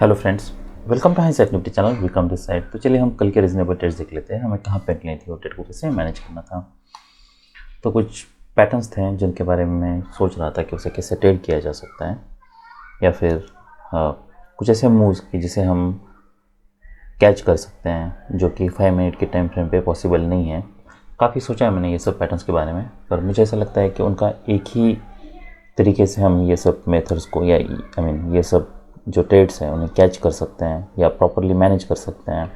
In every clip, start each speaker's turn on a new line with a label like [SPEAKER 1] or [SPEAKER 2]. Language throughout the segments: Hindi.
[SPEAKER 1] Hello friends, welcome to high set Nifty channel. Welcome this side. तो चलिए हम कल के रीजनेबल ट्रेड्स देख लेते हैं, हमें कहाँ पे एंट्री लेनी थी और ट्रेड को कैसे मैनेज करना था। तो कुछ पैटर्न्स थे जिनके बारे में मैं सोच रहा था कि उसे कैसे ट्रेड किया जा सकता है, या फिर कुछ ऐसे मूव्स की जिसे हम कैच कर सकते हैं जो कि 5 मिनट के टाइम फ्रेम पे पॉसिबल नहीं है। काफ़ी सोचा है मैंने ये सब पैटर्न्स के बारे में, पर मुझे ऐसा लगता है कि उनका एक ही तरीके से हम ये सब मेथड्स को या ये सब जो ट्रेड्स हैं उन्हें कैच कर सकते हैं या प्रॉपरली मैनेज कर सकते हैं।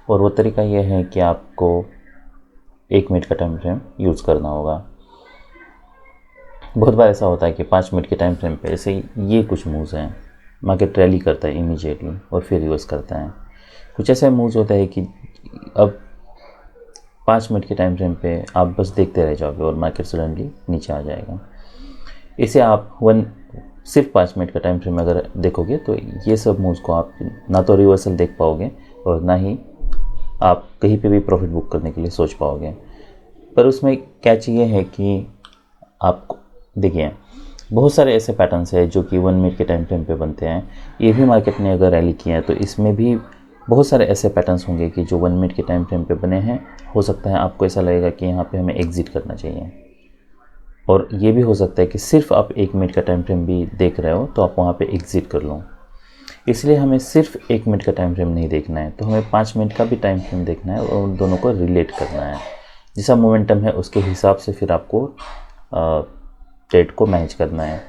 [SPEAKER 1] और वो तरीका ये है कि आपको 1 मिनट का टाइम फ्रेम यूज़ करना होगा। बहुत बार ऐसा होता है कि 5 मिनट के टाइम फ्रेम पे ऐसे ये कुछ मूव्स हैं, मार्केट रैली करता है इमीडिएटली और फिर रिवर्स करता है। कुछ ऐसे मूव्स होता है कि अब 5 मिनट के टाइम फ्रेम पे आप बस देखते रह जाओगे और मार्केट सडनली नीचे आ जाएगा। इसे आप सिर्फ 5 मिनट का टाइम फ्रेम अगर देखोगे तो ये सब मूव्स को आप ना तो रिवर्सल देख पाओगे और ना ही आप कहीं पे भी प्रॉफिट बुक करने के लिए सोच पाओगे। पर उसमें कैच ये है कि आप देखिए, बहुत सारे ऐसे पैटर्न्स हैं जो कि 1 मिनट के टाइम फ्रेम पे बनते हैं। ये भी मार्केट ने अगर रैली किया है तो इसमें भी बहुत सारे ऐसे पैटर्न्स होंगे कि जो 1 मिनट के टाइम फ्रेम पे बने हैं। हो सकता है आपको ऐसा लगेगा कि यहाँ पे हमें एग्जिट करना चाहिए, और ये भी हो सकता है कि सिर्फ आप 1 मिनट का टाइम फ्रेम भी देख रहे हो तो आप वहाँ पे एग्जिट कर लो। इसलिए हमें सिर्फ 1 मिनट का टाइम फ्रेम नहीं देखना है, तो हमें 5 मिनट का भी टाइम फ्रेम देखना है और उन दोनों को रिलेट करना है। जैसा मोमेंटम है उसके हिसाब से फिर आपको ट्रेड को मैनेज करना है।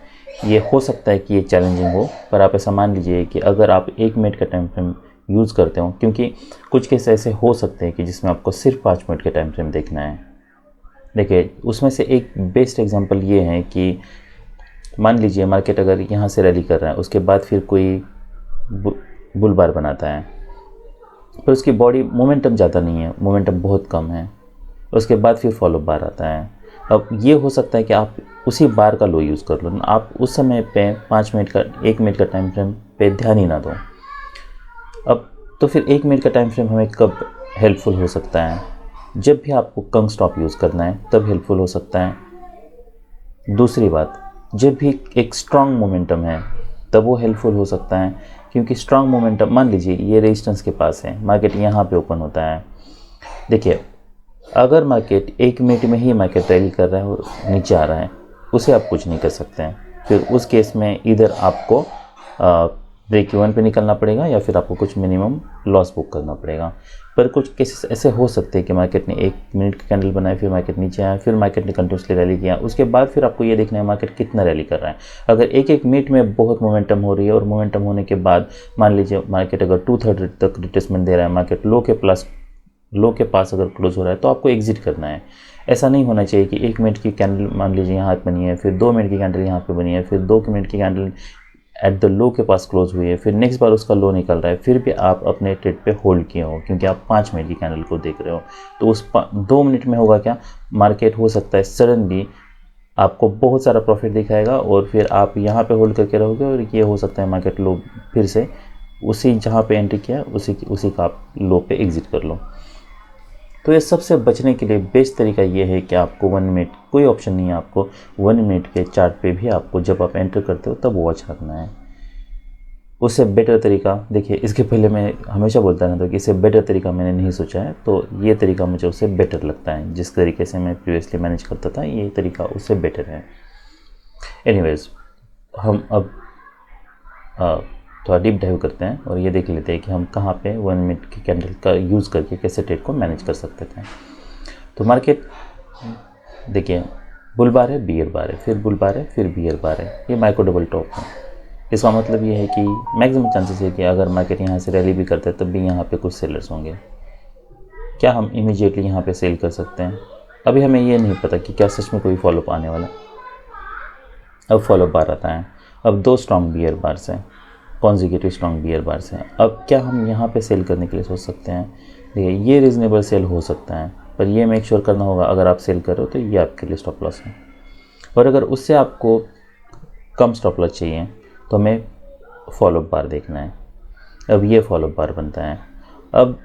[SPEAKER 1] ये हो सकता है कि ये चैलेंजिंग हो, पर आप ऐसा मान लीजिए कि अगर आप 1 मिनट का टाइम फ्रेम यूज़ करते हो, क्योंकि कुछ केस ऐसे हो सकते हैं कि जिसमें आपको सिर्फ 5 मिनट के टाइम फ्रेम देखना है। देखिए, उसमें से एक बेस्ट एग्जांपल ये है कि मान लीजिए मार्केट अगर यहाँ से रैली कर रहा है, उसके बाद फिर कोई बुल बार बनाता है, पर उसकी बॉडी मोमेंटम ज़्यादा नहीं है, मोमेंटम बहुत कम है, उसके बाद फिर फॉलो बार आता है। अब ये हो सकता है कि आप उसी बार का लो यूज़ कर लो, आप उस समय पे 5 मिनट का 1 मिनट का टाइम फ्रेम पे ध्यान ही ना दो। अब तो फिर 1 मिनट का टाइम फ्रेम हमें कब हेल्पफुल हो सकता है? जब भी आपको कंग स्टॉप यूज़ करना है तब हेल्पफुल हो सकता है। दूसरी बात, जब भी एक स्ट्रांग मोमेंटम है तब वो हेल्पफुल हो सकता है, क्योंकि स्ट्रांग मोमेंटम, मान लीजिए ये रेजिस्टेंस के पास है, मार्केट यहाँ पे ओपन होता है। देखिए, अगर मार्केट 1 मिनट में ही मार्केट रैली कर रहा है और नीचे आ रहा है, उसे आप कुछ नहीं कर सकते हैं। फिर उस केस में इधर आपको ब्रेक इवन पे निकलना पड़ेगा या फिर आपको कुछ मिनिमम लॉस बुक करना पड़ेगा। पर कुछ केसेस ऐसे हो सकते हैं कि मार्केट ने 1 मिनट की कैंडल बनाई, फिर मार्केट नीचे आया, फिर मार्केट ने कंटिन्यूसली रैली किया, उसके बाद फिर आपको ये देखना है मार्केट कितना रैली कर रहा है। अगर एक मिनट में बहुत मोमेंटम हो रही है और मोमेंटम होने के बाद मान लीजिए मार्केट अगर 2/3 तक रिट्रेसमेंट दे रहा है, मार्केट लो के पास अगर क्लोज हो रहा है, तो आपको एग्जिट करना है। ऐसा नहीं होना चाहिए कि 1 मिनट की कैंडल मान लीजिए यहाँ बनी है, फिर 2 मिनट की कैंडल यहाँ पे बनी है, फिर 2 मिनट की कैंडल एट द लो के पास क्लोज हुई है, फिर नेक्स्ट बार उसका लो निकल रहा है, फिर भी आप अपने ट्रेड पे होल्ड किए हो क्योंकि आप 5 मिनट की कैंडल को देख रहे हो। तो उस 2 मिनट में होगा क्या, मार्केट हो सकता है सडनली आपको बहुत सारा प्रॉफिट दिखाएगा और फिर आप यहाँ पे होल्ड करके रहोगे, और ये हो सकता है मार्केट लो फिर से उसी जहाँ पे एंट्री किया उसी का आप लो पे एग्जिट कर लो। तो ये सबसे बचने के लिए बेस्ट तरीका ये है कि आपको 1 मिनट, कोई ऑप्शन नहीं है, आपको 1 मिनट के चार्ट पे भी आपको जब आप एंटर करते हो तब वॉच रखना है। उससे बेटर तरीका, देखिए इसके पहले मैं हमेशा बोलता रहता हूँ कि इससे बेटर तरीका मैंने नहीं सोचा है, तो ये तरीका मुझे उससे बेटर लगता है। जिस तरीके से मैं प्रीवियसली मैनेज करता था, ये तरीका उससे बेटर है। एनीवेज, हम अब थोड़ा डीप डाइव करते हैं और ये देख लेते हैं कि हम कहाँ पे 1 मिनट की कैंडल का यूज़ करके कैसे ट्रेड को मैनेज कर सकते थे। तो मार्केट देखिए, बुल बार है, बियर बार है, फिर बुल बार है, फिर बियर बार है, ये माइक्रो डबल टॉप है। इसका मतलब ये है कि मैक्सिमम चांसेस है कि अगर मार्केट यहाँ से रैली भी करता है तब भी यहाँ पे कुछ सेलर्स होंगे। क्या हम इमीडिएटली यहाँ पे सेल कर सकते हैं? अभी हमें ये नहीं पता कि क्या सच में कोई फॉलोअप आने वाला। अब फॉलोअप बार आता है, अब 2 स्ट्रॉन्ग बियर बार्स हैं, कॉन्जिक्यूटिव स्ट्रॉन्ग बियर बार्स हैं। अब क्या हम यहाँ पे सेल करने के लिए सोच सकते हैं? देखिए, ये रीजनेबल सेल हो सकता है, पर ये मेक श्योर करना होगा अगर आप सेल कर रहे हो तो ये आपके लिए स्टॉप लॉस है। और अगर उससे आपको कम स्टॉप लॉस चाहिए तो हमें फॉलोअप बार देखना है। अब ये फॉलोअप बार बनता है। अब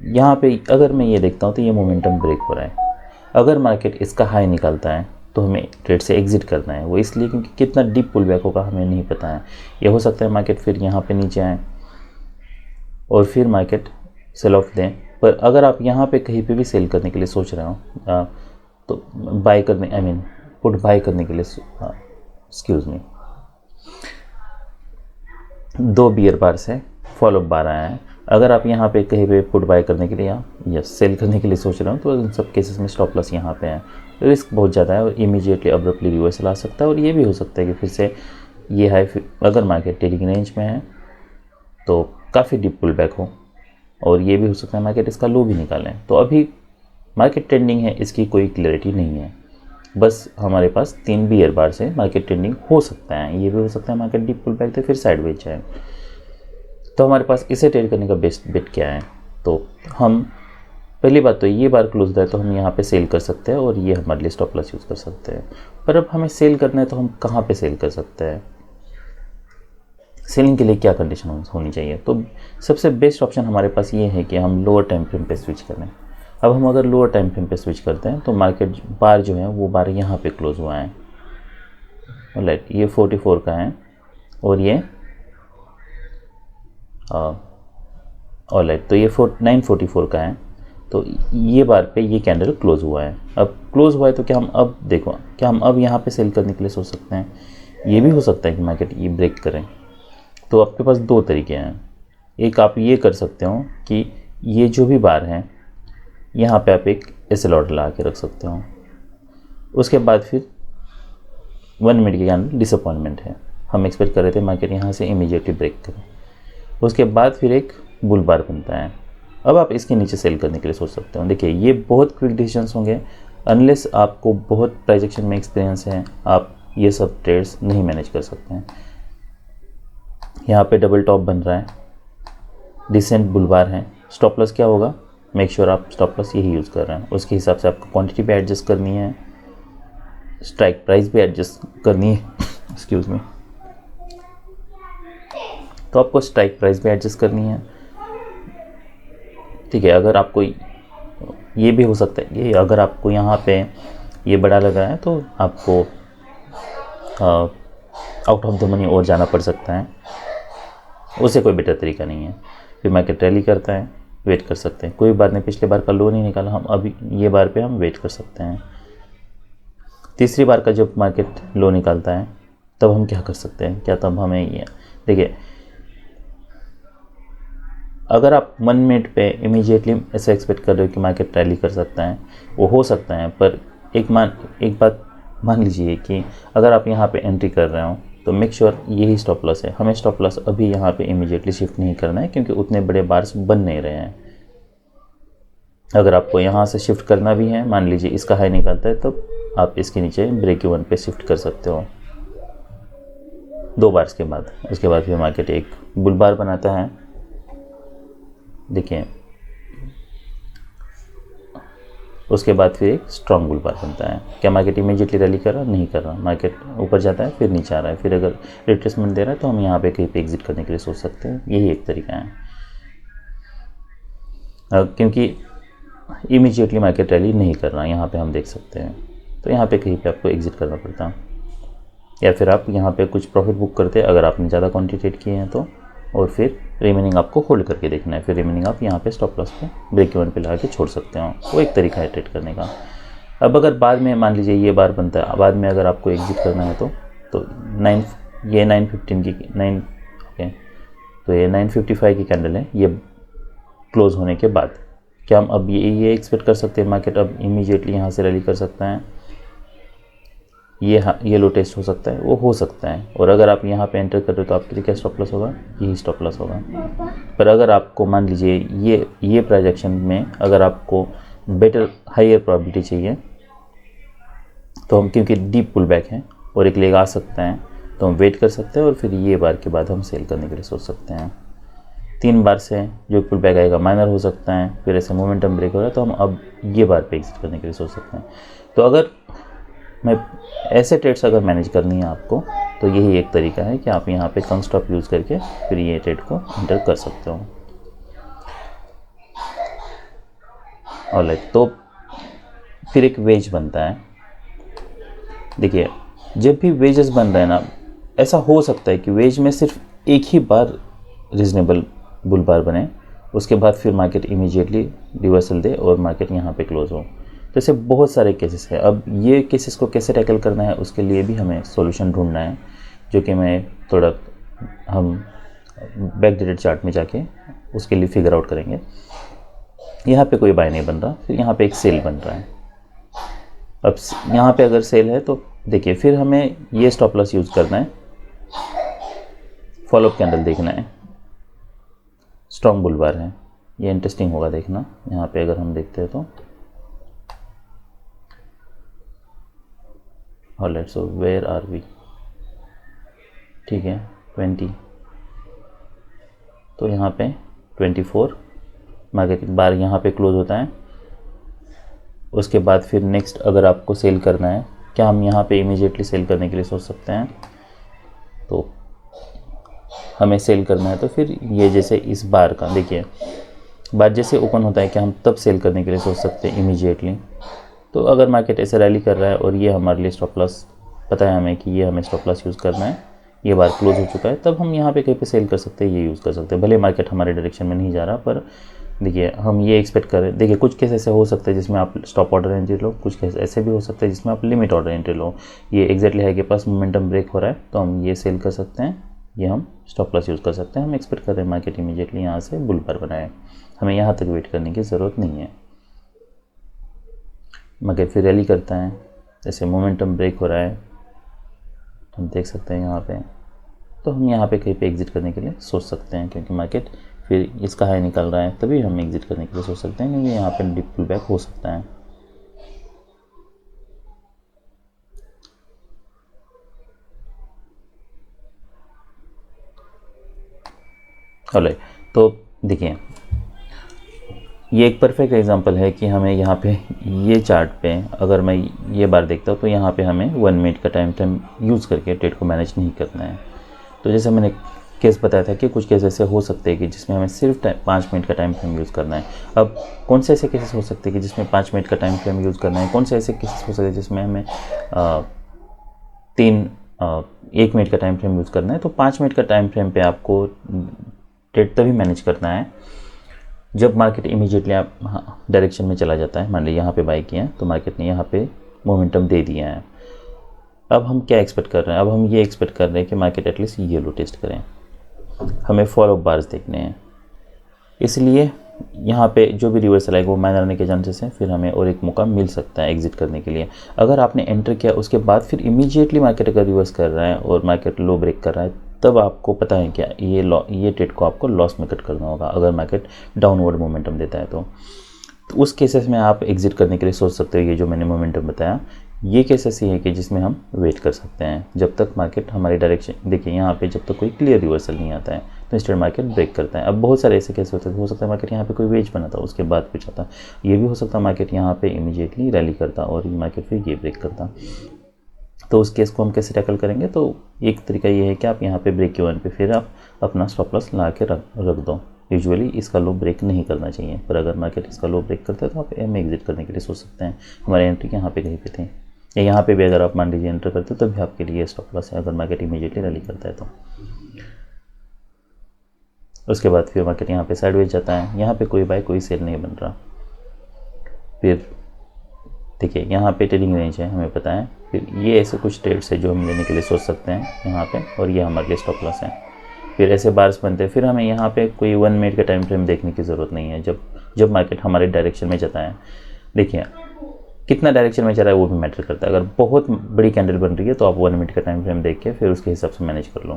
[SPEAKER 1] यहाँ पे अगर मैं ये देखता हूँ तो ये मोमेंटम ब्रेक हो रहा है। अगर मार्केट इसका हाई निकालता है तो हमें ट्रेड से एग्जिट करना है। वो इसलिए क्योंकि कितना डीप पुल बैक होगा हमें नहीं पता है। ये हो सकता है मार्केट फिर यहाँ पे नीचे आए और फिर मार्केट सेल ऑफ दें। पर अगर आप यहाँ पे कहीं पे भी सेल करने के लिए सोच रहे हो तो बाय करने पुट बाय करने के लिए एक्सक्यूज़ मी 2 बियर बार से फॉलोअप बार आया है। अगर आप यहाँ पे कहीं पे पुट बाय करने के लिए या सेल करने के लिए सोच रहे हो तो इन सब केसेस में स्टॉप लॉस यहाँ पे है। रिस्क बहुत ज़्यादा है और इमीडिएटली अब्रप्टली रिवर्सल आ सकता है। और ये भी हो सकता है कि फिर से ये हाई, अगर मार्केट ट्रेडिंग रेंज में है तो काफ़ी डीप पुल बैक हो, और ये भी हो सकता है मार्केट इसका लो भी निकालें। तो अभी मार्केट ट्रेंडिंग है, इसकी कोई क्लैरिटी नहीं है। बस हमारे पास 3 बियर बार से मार्केट ट्रेंडिंग हो सकता है। ये भी हो सकता है मार्केट डीप पुल बैक तो फिर साइडवेज जाए। तो हमारे पास इसे ट्रेड करने का बेस्ट बेट क्या है? तो हम पहली बात तो ये बार क्लोज है तो हम यहाँ पे सेल कर सकते हैं और ये हमारे लिए स्टॉप लॉस यूज़ कर सकते हैं। पर अब हमें सेल करना है तो हम कहाँ पे सेल कर सकते हैं? सेलिंग के लिए क्या कंडीशन होनी चाहिए? तो सबसे बेस्ट ऑप्शन हमारे पास ये है कि हम लोअर टाइम फ्रेम पे स्विच करें। अब हम अगर लोअर टाइम फ्रेम पे स्विच करते हैं तो मार्केट बार जो है वो बार यहाँ पे क्लोज हुआ है। राइट, ये 44 का है और ये ऑलराइट, तो ये 944 का है। तो ये बार पे ये कैंडल क्लोज हुआ है। अब क्लोज हुआ है तो क्या हम अब देखो, क्या हम अब यहाँ पे सेल करने के लिए सोच सकते हैं? ये भी हो सकता है कि मार्केट ये ब्रेक करें। तो आपके पास 2 तरीके हैं। एक आप ये कर सकते हो कि ये जो भी बार है यहाँ पे आप एक एसएल ऑर्डर लगा के रख सकते हो। उसके बाद फिर 1 मिनट के कैंडल डिसअपॉइंटमेंट है, हम एक्सपेक्ट कर रहे थे मार्केट यहाँ से इमीडिएटली ब्रेक करे। उसके बाद फिर एक बुल बार बनता है। अब आप इसके नीचे सेल करने के लिए सोच सकते हो। देखिए ये बहुत क्विक डिसीजंस होंगे, अनलेस आपको बहुत प्राइस एक्शन में एक्सपीरियंस है आप ये सब ट्रेड्स नहीं मैनेज कर सकते हैं। यहाँ पे डबल टॉप बन रहा है, डिसेंट बुल बार है। स्टॉप लॉस क्या होगा? मेक श्योर आप स्टॉप लॉस यही यूज़ कर रहे हैं। उसके हिसाब से आपको क्वांटिटी भी एडजस्ट करनी है, स्ट्राइक प्राइस भी एडजस्ट करनी है एक्सक्यूज़ मी, तो आपको स्ट्राइक प्राइस भी एडजस्ट करनी है। ठीक है, अगर आपको ये भी हो सकता है ये अगर आपको यहाँ पे ये बड़ा लगा है तो आपको आउट ऑफ द मनी और जाना पड़ सकता है। उससे कोई बेटर तरीका नहीं है। फिर मार्केट रैली करता है, वेट कर सकते हैं। कोई बात नहीं, पिछले बार का लो नहीं निकाला, हम अभी ये बार पे हम वेट कर सकते हैं। तीसरी बार का जब मार्केट लो निकालता है तब हम क्या कर सकते हैं? क्या तब हमें ये देखिए, अगर आप 1 मिनट पे इमीडिएटली ऐसे एक्सपेक्ट कर रहे हो कि मार्केट रैली कर सकता है, वो हो सकता है। पर एक बात मान लीजिए कि अगर आप यहाँ पे एंट्री कर रहे हो तो मेक श्योर यही स्टॉप लॉस है। हमें स्टॉप लॉस अभी यहाँ पे इमीडिएटली शिफ्ट नहीं करना है क्योंकि उतने बड़े बार्स बन नहीं रहे हैं। अगर आपको यहाँ से शिफ्ट करना भी है, मान लीजिए इसका हाई निकालता है, तब आप इसके नीचे ब्रेक इवन पे शिफ्ट कर सकते हो 2 बार्स के बाद। उसके बाद फिर मार्केट एक बुल बार बनाता है। देखिए, उसके बाद फिर एक स्ट्रॉन्ग बुल बार बनता है। क्या मार्केट इमीडिएटली रैली कर रहा? नहीं कर रहा। मार्केट ऊपर जाता है फिर नीचे आ रहा है। फिर अगर रिट्रेसमेंट दे रहा है तो हम यहाँ पे कहीं पे एग्जिट करने के लिए सोच सकते हैं। यही एक तरीका है, क्योंकि इमीडिएटली मार्केट रैली नहीं कर रहा, यहाँ पे हम देख सकते हैं। तो यहाँ पे कहीं पे आपको एग्जिट करना पड़ता, या फिर आप यहाँ पे कुछ प्रॉफिट बुक करते अगर आपने ज़्यादा क्वांटिटी ट्रेड किए हैं तो, और फिर रिमेनिंग आपको होल्ड करके देखना है। फिर रिमेनिंग आप यहाँ पे स्टॉप लॉस पे ब्रेक इवन पे लगा के छोड़ सकते हो। वो एक तरीका है ट्रेड करने का। अब अगर बाद में मान लीजिए ये बार बनता है, बाद में अगर आपको एग्जिट करना है तो 915 की 9 ओके, तो ये 955 की कैंडल है। ये क्लोज होने के बाद क्या हम अब ये एक्सपेक्ट कर सकते हैं मार्केट अब इमीडिएटली यहाँ से रैली कर सकता है? ये लो टेस्ट हो सकता है, वो हो सकता है। और अगर आप यहाँ पे एंटर कर रहे हो तो आपके लिए क्या स्टॉप लॉस होगा? यही स्टॉप लॉस होगा। पर अगर आपको मान लीजिए ये प्रोजेक्शन में अगर आपको बेटर हायर प्रोबेबिलिटी चाहिए तो हम, क्योंकि डीप पुल बैक है और एक लेग आ सकता है, तो हम वेट कर सकते हैं और फिर ये बार के बाद हम सेल करने के लिए सोच सकते हैं। 3 बार से जो पुल बैक आएगा माइनर हो सकता है, फिर ऐसे मोमेंटम ब्रेक हो रहा है तो हम अब ये बार पे एग्जिट करने के लिए सोच सकते हैं। तो अगर मैं ऐसे ट्रेड्स अगर मैनेज करनी है आपको तो यही एक तरीका है कि आप यहाँ पे कम स्टॉप यूज़ करके फिर ये ट्रेड को एंटर कर सकते हो। ऑलराइट, तो फिर एक वेज बनता है। देखिए जब भी वेजेस बन रहे हैं ना, ऐसा हो सकता है कि वेज में सिर्फ एक ही बार रीजनेबल बुल बार बने, उसके बाद फिर मार्केट इमीडिएटली रिवर्सल दे और मार्केट यहाँ पे क्लोज हो। तो ऐसे बहुत सारे केसेस हैं। अब ये केसेस को कैसे टैकल करना है उसके लिए भी हमें सॉल्यूशन ढूंढना है, जो कि मैं थोड़ा हम बैक डेटेड चार्ट में जाके उसके लिए फिगर आउट करेंगे। यहाँ पे कोई बाय नहीं बन रहा, फिर यहाँ पे एक सेल बन रहा है। अब यहाँ पे अगर सेल है तो देखिए फिर हमें ये स्टॉप लॉस यूज़ करना है, फॉलोअप कैंडल देखना है, स्ट्रॉन्ग बुल बार है, ये इंटरेस्टिंग होगा देखना। यहाँ पे अगर हम देखते हैं तो alright, so where are we, ठीक है 20, तो यहाँ पे 24 मार्केट बार यहाँ पे क्लोज होता है। उसके बाद फिर नेक्स्ट अगर आपको सेल करना है, क्या हम यहाँ पे इमीडिएटली सेल करने के लिए सोच सकते हैं? तो हमें सेल करना है तो फिर ये जैसे इस बार का देखिए, बार जैसे ओपन होता है कि हम तब सेल करने के लिए सोच सकते हैं इमीडिएटली। तो अगर मार्केट ऐसे रैली कर रहा है और ये हमारे लिए स्टॉप लॉस पता है हमें कि ये हमें स्टॉप लॉस यूज़ करना है, ये बार क्लोज हो चुका है, तब हम यहाँ पे कहीं पे सेल कर सकते हैं, ये यूज़ कर सकते हैं। भले मार्केट हमारे डायरेक्शन में नहीं जा रहा, पर देखिए हम ये एक्सपेक्ट करें। देखिए कुछ केस ऐसे हो सकते हैं जिसमें आप स्टॉप ऑर्डर एंट्री लो, कुछ केस ऐसे भी हो सकते हैं जिसमें आप लिमिट ऑर्डर एंट्री लो। ये एग्जैक्टली है कि पास मोमेंटम ब्रेक हो रहा है तो हम ये सेल कर सकते हैं, ये हम स्टॉप लॉस यूज़ कर सकते हैं। हम एक्सपेक्ट कर रहे हैं मार्केट इमीडिएटली यहाँ से बुल बार बनाए, हमें यहाँ तक वेट करने की ज़रूरत नहीं है। मार्केट फिर रैली करता है, जैसे मोमेंटम ब्रेक हो रहा है हम देख सकते हैं यहाँ पे, तो हम यहाँ पे कहीं पे एग्जिट करने के लिए सोच सकते हैं, क्योंकि मार्केट फिर इसका हाई निकल रहा है तभी हम एग्जिट करने के लिए सोच सकते हैं, क्योंकि यहाँ पे डीप पुल बैक हो सकता है। ऑलराइट, तो देखिए ये एक परफेक्ट एग्जांपल है कि हमें यहाँ पे ये चार्ट पे अगर मैं ये बार देखता हूँ तो यहाँ पे हमें 1 मिनट का टाइम यूज़ करके ट्रेड को मैनेज नहीं करना है। तो जैसे मैंने केस बताया था कि कुछ केस ऐसे हो सकते हैं कि जिसमें हमें सिर्फ 5 मिनट का टाइम फ्रेम यूज़ करना है। अब कौन से ऐसे केसेस हो सकते हैं कि जिसमें 5 मिनट का टाइम फ्रेम यूज़ करना है, कौन से ऐसे केसेस हो सकते हैं जिसमें हमें 1 मिनट का टाइम फ्रेम यूज़ करना है। तो 5 मिनट का टाइम फ्रेम पे आपको ट्रेड तभी मैनेज करना है जब मार्केट इमीडिएटली आप डायरेक्शन में चला जाता है। मान लीजिए यहाँ पे बाई किया है तो मार्केट ने यहाँ पे मोमेंटम दे दिया है। अब हम क्या एक्सपेक्ट कर रहे हैं? अब हम ये एक्सपेक्ट कर रहे हैं कि मार्केट एटलीस्ट ये लो टेस्ट करें, हमें फॉलो बार्स देखने हैं। इसलिए यहाँ पे जो भी रिवर्सल आएगा वो माइनर आने के चांसेस हैं, फिर हमें और एक मौका मिल सकता है एग्जिट करने के लिए। अगर आपने एंटर किया उसके बाद फिर इमीडिएटली मार्केट अगर रिवर्स कर रहा है और मार्केट लो ब्रेक कर रहा है, तब आपको पता है क्या ये ट्रेड को आपको लॉस में कट करना होगा। अगर मार्केट डाउनवर्ड मोमेंटम देता है तो उस केसेस में आप एग्जिट करने के लिए सोच सकते हो। ये जो मैंने मोमेंटम बताया, ये केस ऐसी है कि जिसमें हम वेट कर सकते हैं जब तक मार्केट हमारी डायरेक्शन, देखिए यहाँ पे जब तक कोई क्लियर रिवर्सल नहीं आता है तो इंस्टेंट मार्केट ब्रेक करता है। अब बहुत सारे ऐसे केस होते हैं, हो सकता है मार्केट यहाँ पे कोई वेज बना था उसके बाद कुछ आता, ये भी हो सकता है मार्केट यहाँ पे इमीडिएटली रैली करता और मार्केट फिर ये ब्रेक करता। तो उस केस को हम कैसे टैकल करेंगे? तो एक तरीका ये है कि आप यहाँ पे ब्रेक के वन पे फिर आप अपना स्टॉप लॉस ला के रख दो। यूजुअली इसका लो ब्रेक नहीं करना चाहिए, पर अगर मार्केट इसका लो ब्रेक करता है तो आप एम एग्जिट करने के लिए सोच सकते हैं। हमारी एंट्री यहाँ पे कहीं पे थी, या यहाँ पे भी अगर आप मान लीजिए एंटर करते हो तो भी आपके लिए स्टॉप लॉस है अगर मार्केट इमीडिएटली रैली करता है तो। उसके बाद फिर मार्केट यहाँ पे साइडवेज जाता है, यहाँ पे कोई बाय कोई सेल नहीं बन रहा। फिर देखिए यहाँ पे ट्रेडिंग रेंज है हमें पता है, फिर ये ऐसे कुछ ट्रेड्स है जो हम लेने के लिए सोच सकते हैं यहाँ पे, और ये हमारे लिए स्टॉप लॉस है। फिर ऐसे बार्स बनते हैं, फिर हमें यहाँ पे कोई 1 मिनट का टाइम फ्रेम देखने की ज़रूरत नहीं है। जब मार्केट हमारे डायरेक्शन में जाता है, देखिए कितना डायरेक्शन में चल रहा है वो भी मैटर करता है। अगर बहुत बड़ी कैंडल बन रही है तो आप 1 मिनट का टाइम फ्रेम देख के फिर उसके हिसाब से मैनेज कर लो,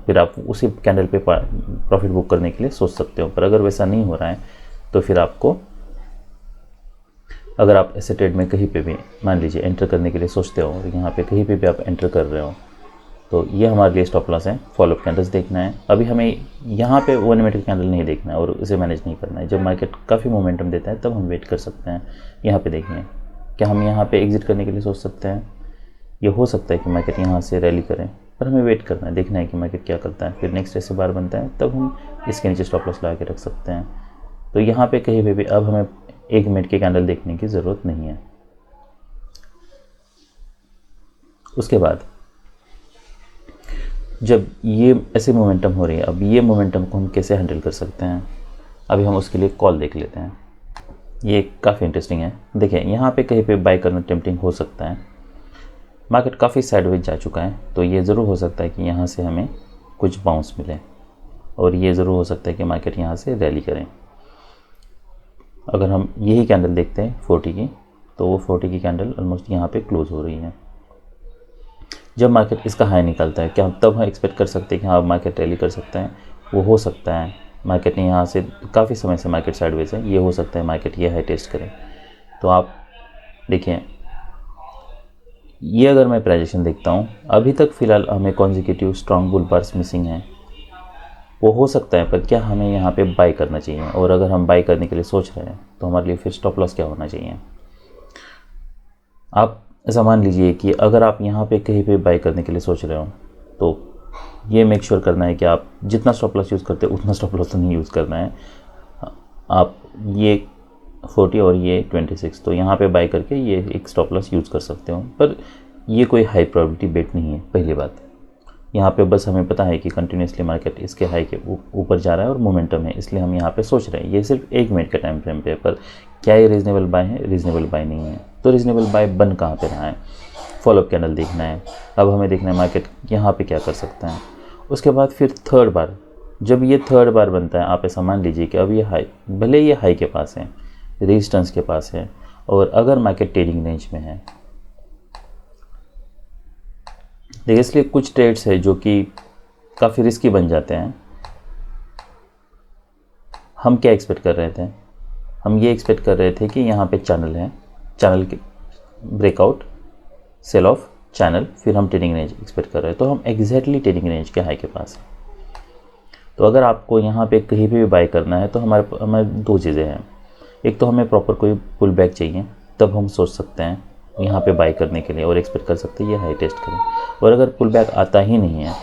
[SPEAKER 1] फिर आप उसी कैंडल पे प्रॉफिट बुक करने के लिए सोच सकते हो। पर अगर वैसा नहीं हो रहा है तो फिर आपको, अगर आप ऐसे ट्रेड में कहीं पे भी मान लीजिए एंटर करने के लिए सोचते हो और यहाँ पे कहीं पे भी आप एंटर कर रहे हो, तो ये हमारे लिए स्टॉप लॉस है। फॉलोअप कैंडल्स देखना है। अभी हमें यहाँ पे 1 मिनट का कैंडल नहीं देखना है और उसे मैनेज नहीं करना है। जब मार्केट काफ़ी मोमेंटम देता है तब हम वेट कर सकते हैं। यहाँ पे देखिए, क्या हम यहाँ पे एग्जिट करने के लिए सोच सकते हैं? ये हो सकता है कि मार्केट यहाँ से रैली करें, पर हमें वेट करना है, देखना है कि मार्केट क्या करता है। फिर नेक्स्ट ऐसे बार बनता है तब हम इसके नीचे स्टॉप लॉस लगा के रख सकते हैं। तो यहाँ पे कहीं पे भी अब हमें 1 मिनट के कैंडल देखने की ज़रूरत नहीं है। उसके बाद जब ये ऐसे मोमेंटम हो रही है, अब ये मोमेंटम को हम कैसे हैंडल कर सकते हैं, अभी हम उसके लिए कॉल देख लेते हैं। ये काफ़ी इंटरेस्टिंग है। देखिए यहाँ पे कहीं पे बाय करना टेम्पटिंग हो सकता है। मार्केट काफ़ी साइडवेज जा चुका है, तो ये ज़रूर हो सकता है कि यहाँ से हमें कुछ बाउंस मिले, और ये ज़रूर हो सकता है कि मार्केट यहाँ से रैली करें। अगर हम यही कैंडल देखते हैं 40 की, तो वो 40 की कैंडल ऑलमोस्ट यहाँ पे क्लोज हो रही है। जब मार्केट इसका हाई निकलता है, क्या हम तब एक्सपेक्ट कर सकते हैं कि हाँ मार्केट रैली कर सकता है? वो हो सकता है। मार्केट ने यहाँ से काफ़ी समय से मार्केट साइडवेज है, ये हो सकता है मार्केट ये हाई टेस्ट करे। तो आप देखिए, ये अगर मैं प्राइजेशन देखता हूँ, अभी तक फ़िलहाल हमें consecutive strong bull bars missing हैं। वो हो सकता है, पर क्या हमें यहाँ पे बाई करना चाहिए? और अगर हम बाई करने के लिए सोच रहे हैं तो हमारे लिए फिर स्टॉप लॉस क्या होना चाहिए? आप ऐसा मान लीजिए कि अगर आप यहाँ पे कहीं पे बाई करने के लिए सोच रहे हो, तो ये मेक श्योर करना है कि आप जितना स्टॉप लॉस यूज़ करते हैं उतना स्टॉप लॉस तो नहीं यूज़ करना है। आप ये 40 और ये 26, तो यहाँ पे बाई करके ये एक स्टॉप लॉस यूज़ कर सकते हो, पर ये कोई हाई प्रोबेबिलिटी बेट नहीं है। पहली बात, यहाँ पे बस हमें पता है कि कंटिन्यूसली मार्केट इसके हाई के ऊपर जा रहा है और मोमेंटम है, इसलिए हम यहाँ पे सोच रहे हैं। ये सिर्फ 1 मिनट के टाइम फ्रेम पे, पर क्या ये रीजनेबल बाय है? रीजनेबल बाय नहीं है। तो रीजनेबल बाय बन कहाँ पे रहा है? फॉलोअप कैंडल देखना है। अब हमें देखना है मार्केट यहाँ पे क्या कर सकता है। उसके बाद फिर थर्ड बार, जब ये थर्ड बार बनता है, आप ऐसा मान लीजिए कि अब ये हाई, भले ये हाई के पास है, रेजिस्टेंस के पास है, और अगर मार्केट ट्रेडिंग रेंज में है, देखिए इसलिए कुछ ट्रेड्स है जो कि काफ़ी रिस्की बन जाते हैं। हम क्या एक्सपेक्ट कर रहे थे? हम ये एक्सपेक्ट कर रहे थे कि यहाँ पे चैनल है, चैनल के ब्रेकआउट, सेल ऑफ, चैनल, फिर हम ट्रेडिंग रेंज एक्सपेक्ट कर रहे हैं। तो हम एग्जैक्टली ट्रेडिंग रेंज के हाई के पास है। तो अगर आपको यहाँ पे कहीं भी बाय करना है तो हमारे दो चीज़ें हैं। एक तो हमें प्रॉपर कोई पुल बैक चाहिए, तब हम सोच सकते हैं यहाँ पे बाय करने के लिए और एक्सपेक्ट कर सकते हैं ये हाई टेस्ट करें। और अगर पुल बैक आता ही नहीं है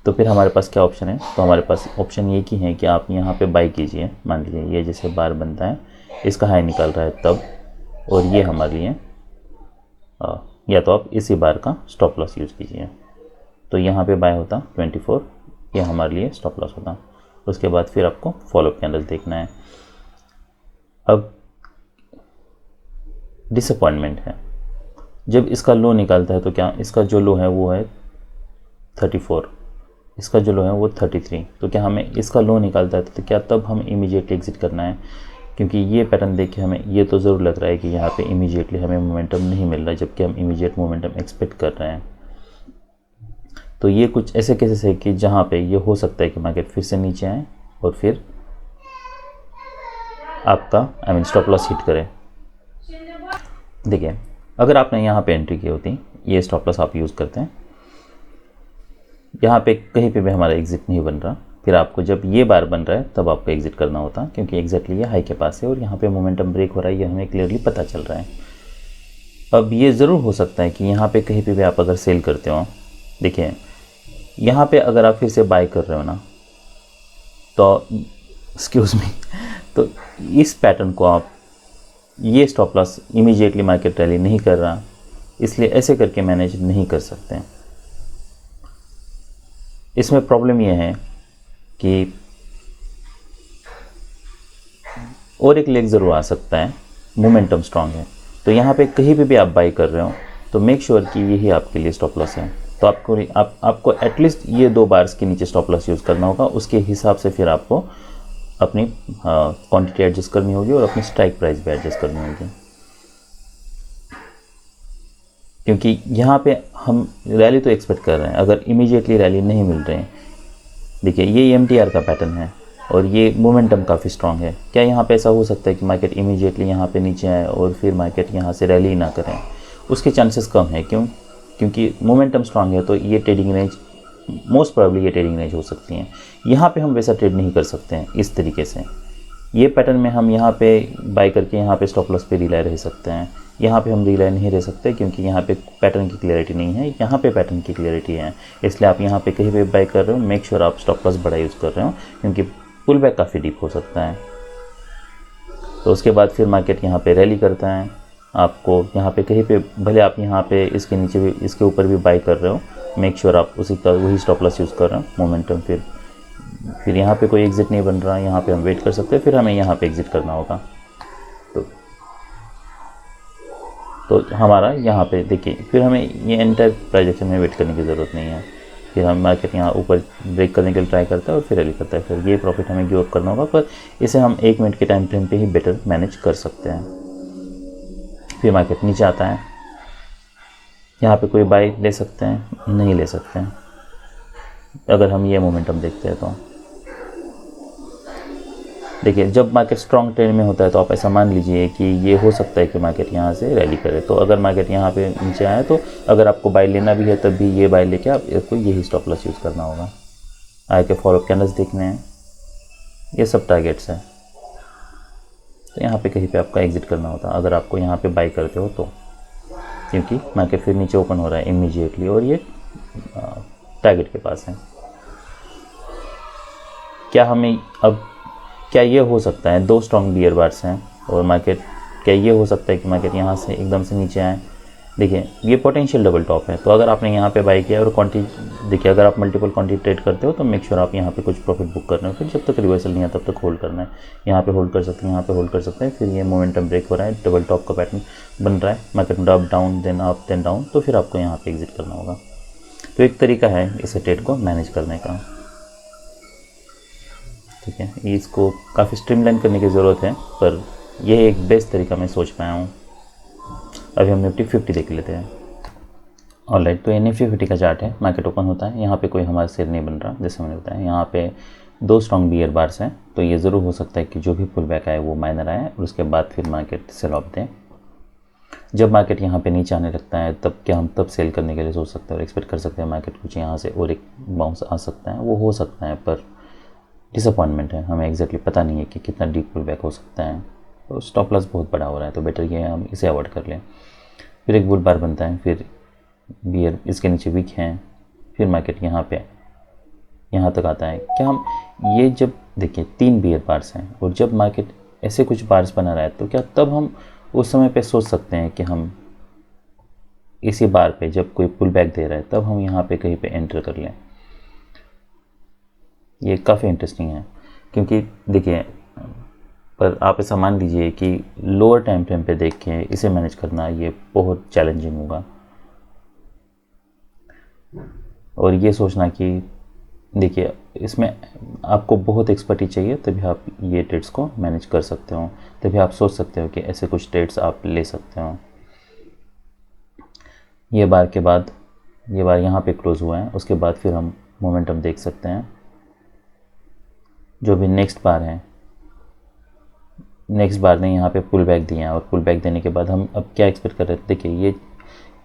[SPEAKER 1] तो फिर हमारे पास क्या ऑप्शन है? तो हमारे पास ऑप्शन ये की है कि आप यहाँ पे बाय कीजिए। मान लीजिए ये जैसे बार बनता है, इसका हाई निकल रहा है तब, और ये हमारे लिए या तो आप इसी बार का स्टॉप लॉस यूज़ कीजिए। तो यहाँ पे बाय होता 24, ये हमारे लिए स्टॉप लॉस होता। उसके बाद फिर आपको फॉलोअप कैंडल देखना है। अब डिसअपॉइंटमेंट है, जब इसका लो निकालता है तो क्या इसका जो लो है वो है 34, इसका जो लो है वो 33, तो क्या हमें इसका लो निकालता है तो क्या तब हम इमीडिएटली एग्जिट करना है? क्योंकि ये पैटर्न देख के हमें ये तो ज़रूर लग रहा है कि यहाँ पे इमीडिएटली हमें मोमेंटम नहीं मिल रहा है, जबकि हम इमीडिएट मोमेंटम एक्सपेक्ट कर रहे हैं। तो ये कुछ ऐसे केसेस है कि जहाँ पे ये हो सकता है कि मार्केट फिर से नीचे आए और फिर आपका स्टॉप लॉस हिट करे। देखिए अगर आपने यहाँ पे एंट्री की होती, ये स्टॉप लॉस आप यूज़ करते हैं, यहाँ पे कहीं पे भी हमारा एग्जिट नहीं बन रहा, फिर आपको जब ये बार बन रहा है तब आपको एग्जिट करना होता, क्योंकि एग्जैक्टली ये हाई के पास है और यहाँ पे मोमेंटम ब्रेक हो रहा है, ये हमें क्लियरली पता चल रहा है। अब ये ज़रूर हो सकता है कि यहाँ पे कहीं पे भी आप अगर सेल करते हो, देखिए यहाँ पे अगर आप फिर से बाय कर रहे हो ना, तो एक्सक्यूज़ मी, तो इस पैटर्न को आप, ये stop loss immediately market rally नहीं कर रहा, इसलिए ऐसे करके मैनेज नहीं कर सकते हैं। इसमें प्रॉब्लम ये है कि और एक लेग ज़रूर आ सकता है, मोमेंटम स्ट्रांग है, तो यहाँ पे कहीं पे भी आप बाई कर रहे हो तो मेक श्योर कि यही आपके लिए स्टॉप लॉस है। तो आपको एटलीस्ट ये 2 बार्स के नीचे स्टॉप लॉस यूज़ करना होगा, उसके हिसाब से फिर आपको अपनी क्वांटिटी एडजस्ट करनी होगी और अपनी स्ट्राइक प्राइस भी एडजस्ट करनी होगी, क्योंकि यहाँ पे हम रैली तो एक्सपेक्ट कर रहे हैं। अगर इमीडिएटली रैली नहीं मिल रहे हैं, देखिए ये MTR का पैटर्न है और ये मोमेंटम काफ़ी स्ट्रांग है, क्या यहाँ पे ऐसा हो सकता है कि मार्केट इमीडिएटली यहाँ पे नीचे आए और फिर मार्केट यहाँ से रैली ना करें? उसके चांसेस कम है। क्यों? क्योंकि मोमेंटम स्ट्रांग है, तो ये ट्रेडिंग रेंज मोस्ट प्रोबेबली ये ट्रेडिंग रेंज हो सकती हैं। यहाँ पे हम वैसा ट्रेड नहीं कर सकते हैं इस तरीके से। ये पैटर्न में हम यहाँ पे बाय करके यहाँ पे स्टॉप लॉस पे रिलाय रह सकते हैं, यहाँ पे हम रिलाय नहीं रह सकते क्योंकि यहाँ पे पैटर्न की क्लैरिटी नहीं है, यहाँ पे पैटर्न की क्लैरिटी है। इसलिए आप यहाँ पे कहीं पे बाय कर रहे हो, मेक श्योर आप स्टॉप लॉस बड़ा यूज़ कर रहे हो, क्योंकि पुल बैक काफ़ी डीप हो सकता है। तो उसके बाद फिर मार्केट यहाँ पे रैली करता है आपको यहाँ पे कहीं पे भले आप यहाँ पे इसके नीचे भी इसके ऊपर भी बाई कर रहे हो, मेक श्योर आप उसी का वही स्टॉप लॉस यूज़ कर रहे हो मोमेंटम। फिर यहाँ पे कोई एग्ज़िट नहीं बन रहा, यहाँ पे हम वेट कर सकते हैं, फिर हमें यहाँ पे एग्ज़िट करना होगा। तो हमारा यहाँ पे देखिए, फिर हमें ये एंटायर प्राइस एक्शन में वेट करने की ज़रूरत नहीं है। फिर हम मार्केट यहाँ ऊपर ब्रेक करने के लिए ट्राई करता है और फिर रैली करता है, फिर ये प्रॉफिट हमें गिव अप करना होगा। पर इसे हम 1 मिनट के टाइम फ्रेम पे ही बेटर मैनेज कर सकते हैं। फिर मार्केट नीचे आता है, यहाँ पे कोई बाई ले सकते हैं, नहीं ले सकते हैं अगर हम ये मोमेंटम देखते हैं। तो देखिए, जब मार्केट स्ट्रॉन्ग ट्रेंड में होता है तो आप ऐसा मान लीजिए कि ये हो सकता है कि मार्केट यहाँ से रैली करे। तो अगर मार्केट यहाँ पे नीचे आए तो अगर आपको बाई लेना भी है तब भी ये बाई लेके आपको यही स्टॉप लॉस यूज़ करना होगा। आगे के फॉलोअप कैंडल्स देखने हैं, ये सब टारगेट्स हैं। तो यहाँ पे कहीं पे आपका एग्जिट करना होता है अगर आपको यहाँ पे बाई करते हो तो, क्योंकि मार्केट फिर नीचे ओपन हो रहा है इमीडिएटली और ये टारगेट के पास है। क्या ये हो सकता है, 2 स्ट्रॉन्ग बियर बार्स हैं और मार्केट, क्या ये हो सकता है कि मार्केट यहाँ से एकदम से नीचे आए? देखिए, ये पोटेंशियल डबल टॉप है। तो अगर आपने यहाँ पे बाई किया और क्वांटिटी, देखिए अगर आप मल्टीपल क्वांटिटी ट्रेड करते हो तो मेक श्योर आप यहाँ पे कुछ प्रॉफिट बुक कर रहे हो। फिर जब तक रिवर्सल नहीं है तब तक होल्ड करना है। यहाँ पे होल्ड कर सकते हैं, यहाँ पे होल्ड कर सकते हैं। फिर ये मोमेंटम ब्रेक हो रहा है, डबल टॉप का पैटर्न बन रहा है, मार्केट में up down then up then down, तो फिर आपको यहाँ पे एग्जिट करना होगा। तो एक तरीका है इसे ट्रेड को मैनेज करने का, ठीक है। इसको काफ़ी स्ट्रीमलाइन करने की ज़रूरत है, पर यह एक बेस्ट तरीका मैं सोच पाया हूँ। अभी हम निफ्टी 50 देख लेते हैं। ऑलराइट, तो ये निफ्टी 50 का चार्ट है। मार्केट ओपन होता है, यहाँ पे कोई हमारा सेल नहीं बन रहा, जैसे मैंने बताया। यहाँ पे 2 स्ट्रॉन्ग बियर बार्स हैं, तो ये ज़रूर हो सकता है कि जो भी पुल बैक आए वो माइनर आए और उसके बाद फिर मार्केट सेल ऑफ दें। जब मार्केट यहाँ पे नीचे आने लगता है तब क्या हम तब सेल करने के लिए सोच सकते हैं और एक्सपेक्ट कर सकते हैं मार्केट कुछ यहाँ से और एक बाउंस आ सकता है? वो हो सकता है, पर डिसअपॉइंटमेंट है। हमें एग्जैक्टली पता नहीं है कि कितना डीप पुल बैक हो सकता है। तो स्टॉप लॉस बहुत बड़ा हो रहा है, तो बेटर ये है हम इसे अवॉइड कर लें। फिर एक बुल बार बनता है, फिर बियर इसके नीचे वीक हैं, फिर मार्केट यहाँ तक आता है। क्या हम ये, जब देखिए 3 बियर बार्स हैं और जब मार्केट ऐसे कुछ बार्स बना रहा है तो क्या तब हम उस समय पे सोच सकते हैं कि हम इसी बार पे जब कोई पुल बैक दे रहा है तब हम यहाँ पे कहीं पे एंटर कर लें? ये काफ़ी इंटरेस्टिंग है, क्योंकि देखिए, पर आप ऐसा मान लीजिए कि लोअर टाइम फ्रेम पे देख के इसे मैनेज करना ये बहुत चैलेंजिंग होगा। और ये सोचना कि देखिए, इसमें आपको बहुत एक्सपर्टीज चाहिए तभी आप ये ट्रेड्स को मैनेज कर सकते हो, तभी आप सोच सकते हो कि ऐसे कुछ ट्रेड्स आप ले सकते हो। ये बार के बाद, ये बार यहाँ पे क्लोज हुआ है, उसके बाद फिर हम मोमेंटम देख सकते हैं। जो भी नेक्स्ट बार है, नेक्स्ट बार ने यहाँ पे पुल बैक दिया है और पुल बैक देने के बाद हम अब क्या एक्सपेक्ट कर रहे हैं? देखिए, ये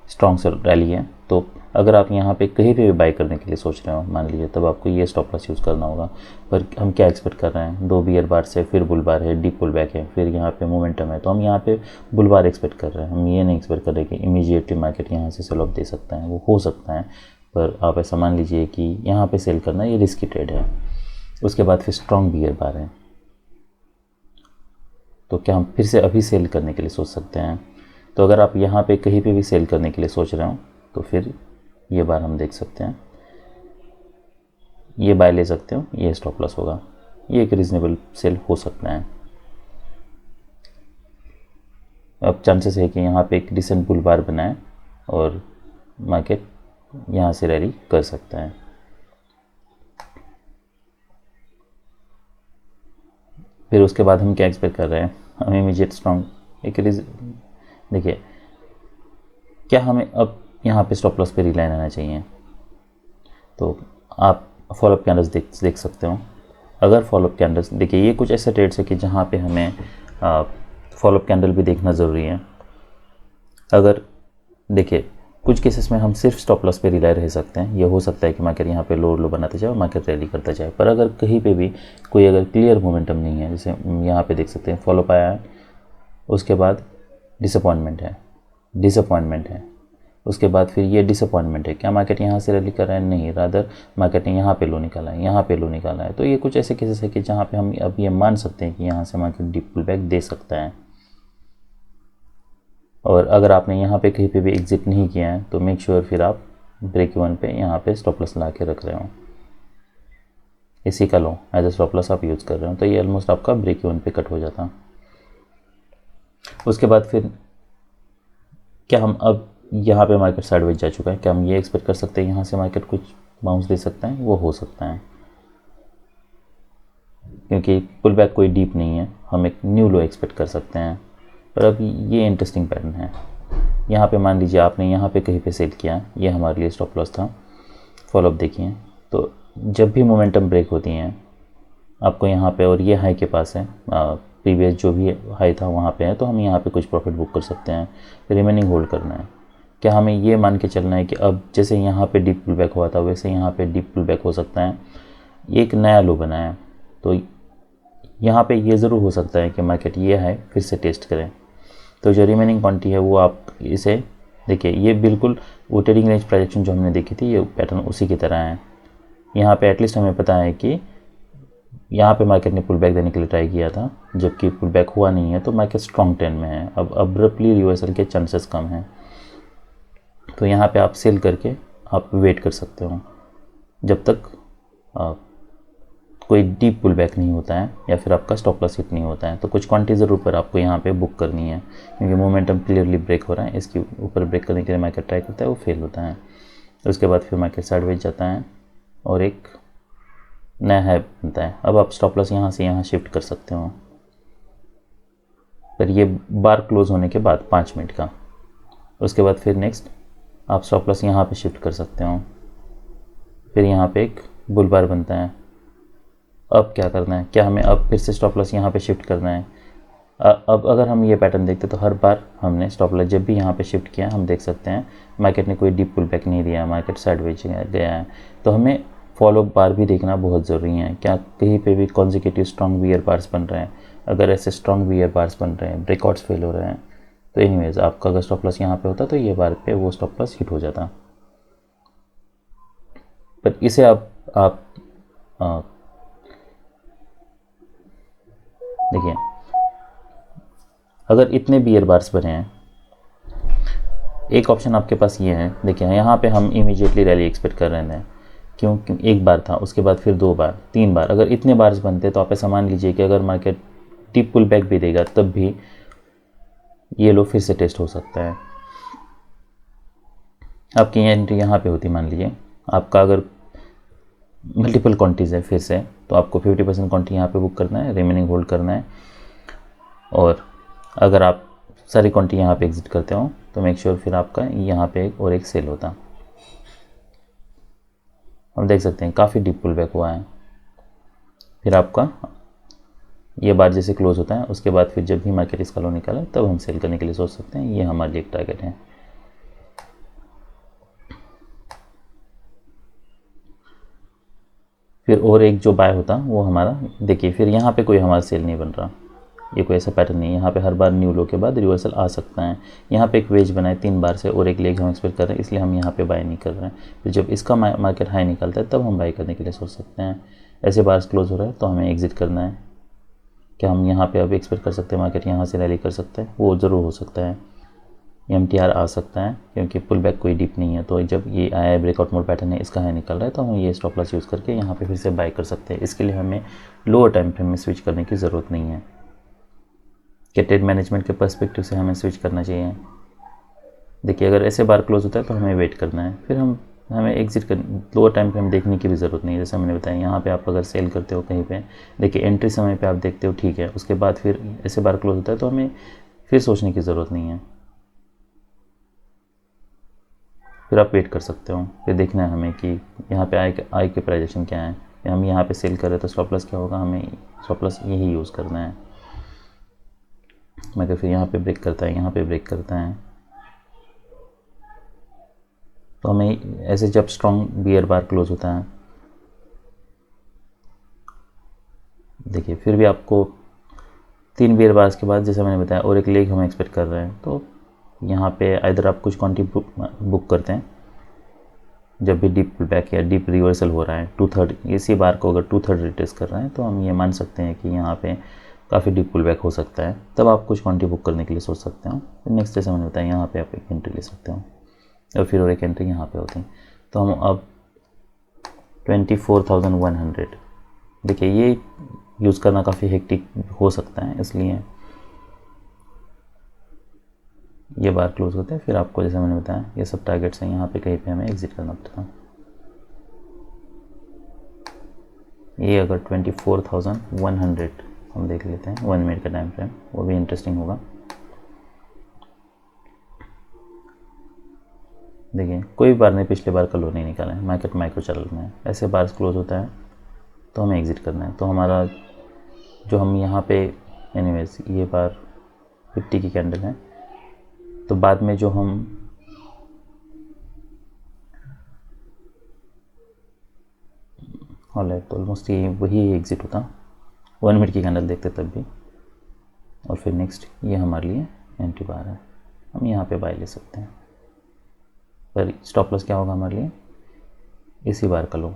[SPEAKER 1] स्ट्रॉन्ग से रैली है, तो अगर आप यहाँ पे कहीं पे भी बाई करने के लिए सोच रहे हो मान लीजिए, तब आपको ये स्टॉप लॉस यूज़ करना होगा। पर हम क्या एक्सपेक्ट कर रहे हैं? 2 बियर बार से फिर बुल बार है, डीप पुल बैक है, फिर यहाँ पे मोमेंटम है, तो हम यहाँ पे बुल बार एक्सपेक्ट कर रहे हैं। हम ये नहीं एक्सपेक्ट कर रहे कि इमीडिएटली मार्केट यहाँ से सेल ऑफ दे सकता है। वो हो सकता है, पर आप ऐसा मान लीजिए कि यहाँ पर सेल करना ये रिस्की ट्रेड है। उसके बाद फिर स्ट्रॉन्ग बियर बार है, तो क्या हम फिर से अभी सेल करने के लिए सोच सकते हैं? तो अगर आप यहाँ पे कहीं पे भी सेल करने के लिए सोच रहे हो तो फिर ये बार हम देख सकते हैं, ये बाय ले सकते हो, ये स्टॉप लॉस होगा, ये एक रीजनेबल सेल हो सकता है। अब चांसेस है कि यहाँ पे एक डिसेंट बुल बार बनाए और मार्केट यहाँ से रैली कर सकता है। फिर उसके बाद हम क्या एक्सपेक्ट कर रहे हैं? हम इमीडिएट स्ट्रॉन्ग एक देखिए, क्या हमें अब यहाँ पे स्टॉप लॉस पे रिलाइन आना चाहिए? तो आप फॉलोअप कैंडल्स देख सकते हो। अगर फॉलोअप कैंडल्स, देखिए ये कुछ ऐसे ट्रेड्स है कि जहाँ पे हमें फॉलोअप कैंडल भी देखना ज़रूरी है। अगर देखिए, कुछ केसेस में हम सिर्फ स्टॉप लॉस पे रिलाई रह सकते हैं। ये हो सकता है कि मार्केट यहाँ पे लो बनाते जाए और मार्केट रैली करता जाए, पर अगर कहीं पे भी कोई अगर क्लियर मोमेंटम नहीं है, जैसे यहाँ पे देख सकते हैं फॉलोअप आया है, उसके बाद डिसअपॉइंटमेंट है, उसके बाद फिर ये डिसअपॉइंटमेंट है। क्या मार्केट यहाँ से रैली कर रहा है? नहीं, रादर मार्केट ने यहाँ पे लो निकाला है, तो ये कुछ ऐसे केसेस है कि जहाँ पे हम अब ये मान सकते हैं कि यहाँ से मार्केट डीप पुल बैक दे सकता है। और अगर आपने यहाँ पे कहीं पे भी एग्जिट नहीं किया है तो मेक श्योर फिर आप ब्रेक इवन पे यहाँ पे स्टॉप लॉस ला के रख रहे हो, इसी का लो एज ए स्टॉप लॉस आप यूज़ कर रहे हो, तो ये ऑलमोस्ट आपका ब्रेक इवन पे कट हो जाता। उसके बाद फिर क्या हम अब यहाँ पे मार्केट साइडवेज जा चुका है, क्या हम ये एक्सपेक्ट कर सकते हैं यहाँ से मार्केट कुछ बाउंस दे सकता है? वो हो सकता है, क्योंकि पुल बैक कोई डीप नहीं है, हम एक न्यू लो एक्सपेक्ट कर सकते हैं। पर अब ये इंटरेस्टिंग पैटर्न है। यहाँ पे मान लीजिए आपने यहाँ पे कहीं पे सेल किया, ये हमारे लिए स्टॉप लॉस था। फॉलोअप देखिए, तो जब भी मोमेंटम ब्रेक होती हैं आपको यहाँ पे, और ये हाई के पास है, प्रीवियस जो भी हाई था वहाँ पे है, तो हम यहाँ पे कुछ प्रॉफिट बुक कर सकते हैं, रिमेनिंग होल्ड करना है। क्या हमें ये मान के चलना है कि अब जैसे यहाँ पे डीप पुल बैक हुआ था वैसे यहाँ पे डीप पुल बैक हो सकता है? ये एक नया लो बना है, तो यहाँ पे ये ज़रूर हो सकता है कि मार्केट ये है फिर से टेस्ट करें। तो जो रिमेनिंग क्वांटिटी है वो आप इसे देखिए, ये बिल्कुल वो ट्रेडिंग रेंज प्रोजेक्शन जो हमने देखी थी, ये पैटर्न उसी की तरह है। यहाँ पे एटलीस्ट हमें पता है कि यहाँ पे मार्केट ने पुल बैक देने के लिए ट्राई किया था, जबकि पुल बैक हुआ नहीं है, तो मार्केट स्ट्रॉन्ग ट्रेंड में है। अब अब्रप्टली रिवर्सल के चांसेस कम हैं, तो यहाँ पे आप सेल करके आप वेट कर सकते हो जब तक कोई डीप पुल बैक नहीं होता है या फिर आपका स्टॉप लॉस हिट नहीं होता है। तो कुछ क्वांटिटी ज़रूर पर आपको यहाँ पे बुक करनी है, क्योंकि मोमेंटम क्लियरली ब्रेक हो रहा है, इसके ऊपर ब्रेक करने के लिए मार्केट ट्राई करता है, वो फेल होता है। उसके बाद फिर मार्केट साइडवेज जाता है और एक नया हाई बनता है। अब आप स्टॉप लॉस यहाँ से यहाँ शिफ्ट कर सकते हो, पर ये बार क्लोज होने के बाद 5 मिनट का। उसके बाद फिर नेक्स्ट आप स्टॉप लॉस यहाँ पे शिफ्ट कर सकते हो, फिर यहाँ पे एक बुल बार बनता है। अब क्या करना है? क्या हमें अब फिर से स्टॉप लॉस यहाँ पे शिफ्ट करना है? अब अगर हम ये पैटर्न देखते तो हर बार हमने स्टॉप लॉस जब भी यहाँ पे शिफ्ट किया, हम देख सकते हैं मार्केट ने कोई डीप पुल बैक नहीं दिया, मार्केट साइडवेज गया है। तो हमें फॉलो बार भी देखना बहुत ज़रूरी है, क्या कहीं पे भी कॉन्जिक्यूटिव स्ट्रॉन्ग वियर बार्स बन रहे हैं? अगर ऐसे स्ट्रॉन्ग वियर बार्स बन रहे हैं, ब्रेकआउट्स फेल हो रहे हैं, तो एनीवेज आपका अगर स्टॉप लॉस यहाँ पे होता तो ये बार पे वो स्टॉप लॉस हिट हो जाता। पर इसे आप देखिए, अगर इतने बियर बार्स बने हैं, एक ऑप्शन आपके पास ये है। देखिए यहाँ पे हम इमीडिएटली रैली एक्सपेक्ट कर रहे थे, क्योंकि एक बार था, उसके बाद फिर 2 बार 3 बार। अगर इतने बार्स बनते तो आप ऐसा मान लीजिए कि अगर मार्केट डीप पुल बैक भी देगा तब भी ये लो फिर से टेस्ट हो सकता है। आपकी एंट्री यहाँ पे होती, मान लीजिए आपका अगर मल्टीपल क्वांटिटीज़ है फिर से, तो आपको 50% क्वांटिटी यहाँ पे बुक करना है, रिमेनिंग होल्ड करना है। और अगर आप सारी क्वांटिटी यहाँ पे एग्जिट करते हो तो मेक श्योर फिर आपका यहाँ पे एक और एक सेल होता। हम देख सकते हैं काफ़ी डीप पुल बैक हुआ है। फिर आपका ये बार जैसे क्लोज होता है, उसके बाद फिर जब भी मार्केट इसका लो निकाले तब हम सेल करने के लिए सोच सकते हैं। ये हमारे लिए एक टारगेट है। फिर और एक जो बाय होता वो हमारा, देखिए फिर यहाँ पे कोई हमारा सेल नहीं बन रहा, ये कोई ऐसा पैटर्न नहीं है। यहाँ पे हर बार न्यू लो के बाद रिवर्सल आ सकता है। यहाँ पे एक वेज बनाए 3 बार से और एक लेग हम एक्सपेक्ट कर रहे हैं, इसलिए हम यहाँ पे बाय नहीं कर रहे हैं। फिर जब इसका मार्केट हाई निकलता है तब हम बाय करने के लिए सोच सकते हैं। ऐसे बार्स क्लोज हो रहा है तो हमें एग्जिट करना है। क्या हम यहाँ पे अब एक्सपेक्ट कर सकते हैं मार्केट यहाँ से रैली कर सकते हैं? वो ज़रूर हो सकता है। MTR आ सकता है, क्योंकि पुल बैक कोई डीप नहीं है। तो जब ये आया है ब्रेकआउट मोड पैटर्न है, इसका हाई निकल रहा है, तो हम ये स्टॉप लॉस यूज़ करके यहाँ पे फिर से बाय कर सकते हैं। इसके लिए हमें लोअर टाइम फ्रेम में स्विच करने की ज़रूरत नहीं है, कि ट्रेड मैनेजमेंट के पर्सपेक्टिव से हमें स्विच करना चाहिए। देखिए अगर ऐसे बार क्लोज होता है तो हमें वेट करना है, फिर हमें एग्जिट कर, लोअर टाइम फ्रेम देखने की भी ज़रूरत नहीं है। जैसा मैंने बताया, यहाँ पे आप अगर सेल करते हो कहीं पे, देखिए एंट्री समय पे आप देखते हो ठीक है, उसके बाद फिर ऐसे बार क्लोज होता है तो हमें फिर सोचने की ज़रूरत नहीं है। फिर आप वेट कर सकते हो, फिर देखना है हमें कि यहाँ पे आई के प्राइजेशन क्या है। हम यहाँ पे सेल कर रहे हैं तो स्टॉप लॉस क्या होगा, हमें स्टॉप लॉस यही यूज़ करना है। मगर फिर यहाँ पे ब्रेक करता है, यहाँ पे ब्रेक करता है, तो हमें ऐसे जब स्ट्रॉन्ग बियर बार क्लोज होता है, देखिए फिर भी आपको 3 बियर बार्स के बाद जैसे मैंने बताया और एक लेग हम एक्सपेक्ट कर रहे हैं, तो यहाँ पे इधर आप कुछ क्वांटिटी बुक करते हैं। जब भी डीप पुल बैक या डीप रिवर्सल हो रहा है 2/3 इसी बार को अगर 2/3 रिट्रेस कर रहे हैं, तो हम ये मान सकते हैं कि यहाँ पे काफ़ी डीप पुल बैक हो सकता है, तब आप कुछ क्वांटिटी बुक करने के लिए सोच सकते हो। फिर नेक्स्ट जैसे मैंने बताया यहाँ पे आप एक एंट्री ले सकते हो और फिर और एक एंट्री यहाँ पे होती है। तो हम अब 24,100, देखिए ये यूज़ करना काफ़ी हेक्टिक हो सकता है, इसलिए ये बार क्लोज होते हैं। फिर आपको जैसे मैंने बताया ये सब टारगेट्स हैं, यहाँ पे कहीं पे हमें एग्जिट करना पड़ता है। ये अगर 24,100 हम देख लेते हैं 1 मिनट का टाइम फ्रेम, वो भी इंटरेस्टिंग होगा। देखिए कोई बार नहीं, पिछले बार का लो नहीं निकाला है, मार्केट माइक्रो चैनल में है, ऐसे बार क्लोज होता है तो हमें एग्जिट करना है। तो हमारा जो हम यहाँ पे एनीवेज ये बार 50 की कैंडल है, तो बाद में जो हम हॉल है तो ऑलमोस्ट ये वही एग्जिट होता, 1 मिनट की कैंडल देखते तब भी। और फिर नेक्स्ट ये हमारे लिए एंट्री बार है, हम यहाँ पे बाय ले सकते हैं। पर स्टॉप लॉस क्या होगा हमारे लिए, इसी बार का लो।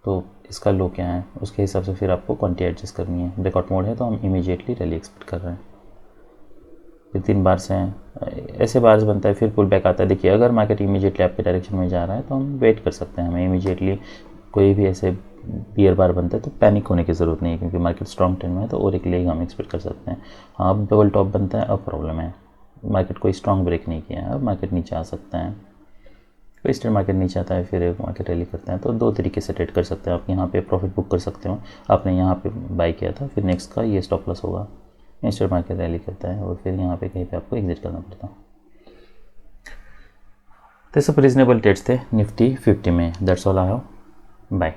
[SPEAKER 1] तो इसका लो क्या है उसके हिसाब से फिर आपको क्वांटिटी एडजस्ट करनी है। ब्रेकआउट मोड है तो हम इमीडिएटली रैली एक्सपेक्ट कर रहे हैं। फिर 3 बार्स हैं, ऐसे बार्स बनता है, फिर पुल बैक आता है। देखिए अगर मार्केट इमीडिएटली आपके डायरेक्शन में जा रहा है तो हम वेट कर सकते हैं, हमें इमीडिएटली कोई भी ऐसे बियर बार बनता है तो पैनिक होने की ज़रूरत नहीं है, क्योंकि मार्केट स्ट्रॉन्ग ट्रेंड में है तो और एक लेग हम एक्सपेक्ट कर सकते हैं। हाँ अब डबल टॉप बनता है, अब प्रॉब्लम है, मार्केट कोई स्ट्रॉन्ग ब्रेक नहीं किया है, अब मार्केट नीचे आ सकता है। कोई स्टेट मार्केट नीचे आता है फिर मार्केट रैली करता है, तो 2 तरीके से ट्रेड कर सकते हैं आप। यहाँ पे प्रॉफिट बुक कर सकते हो, आपने यहाँ पे बाई किया था, फिर नेक्स्ट का ये स्टॉप लॉस होगा। स्टेट मार्केट रैली करता है और फिर यहाँ पे कहीं पे आपको एग्जिट करना पड़ता है। तो सब रीजनेबल ट्रेड्स थे निफ्टी 50 में। That's all I have, bye.